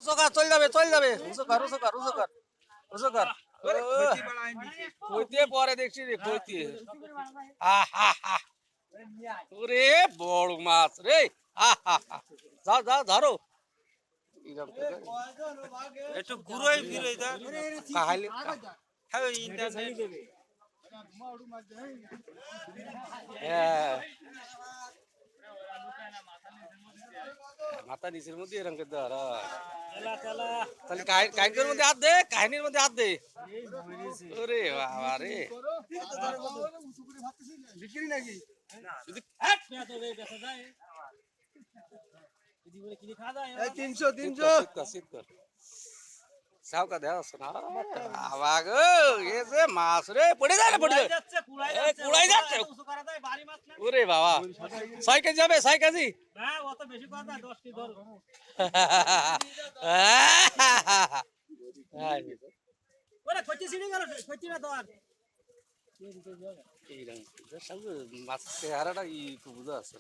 Usokar, চল যাবে চল যাবে উসকার উসকার উসকার উসকার কইতে পরে দেখছি রে কইতে আহা হা ওরে বড় মাছ রে আহা হা যাও যাও ধরো একটু ঘুরোই ফিরে যা কাহাইলে হ্যাঁ ইন্টারনেট হ্যাঁ মাথা নিচের মধ্যে এরকম করে ধর তাহলে কাহিনীর মধ্যে হাত দে কাহিনীর মধ্যে হাত দে ওরে বাবা রে বিক্রি নাকি তিনশো তিনশো সাউকা দেওয়া শোনা আবার এ যে মাছ রে পড়ে যায় না পড়ে যায় কুড়াই যাচ্ছে ওরে বাবা 6 কেজি যাবে 6 কেজি মাছের চেহারাটা ই বুঝা আছে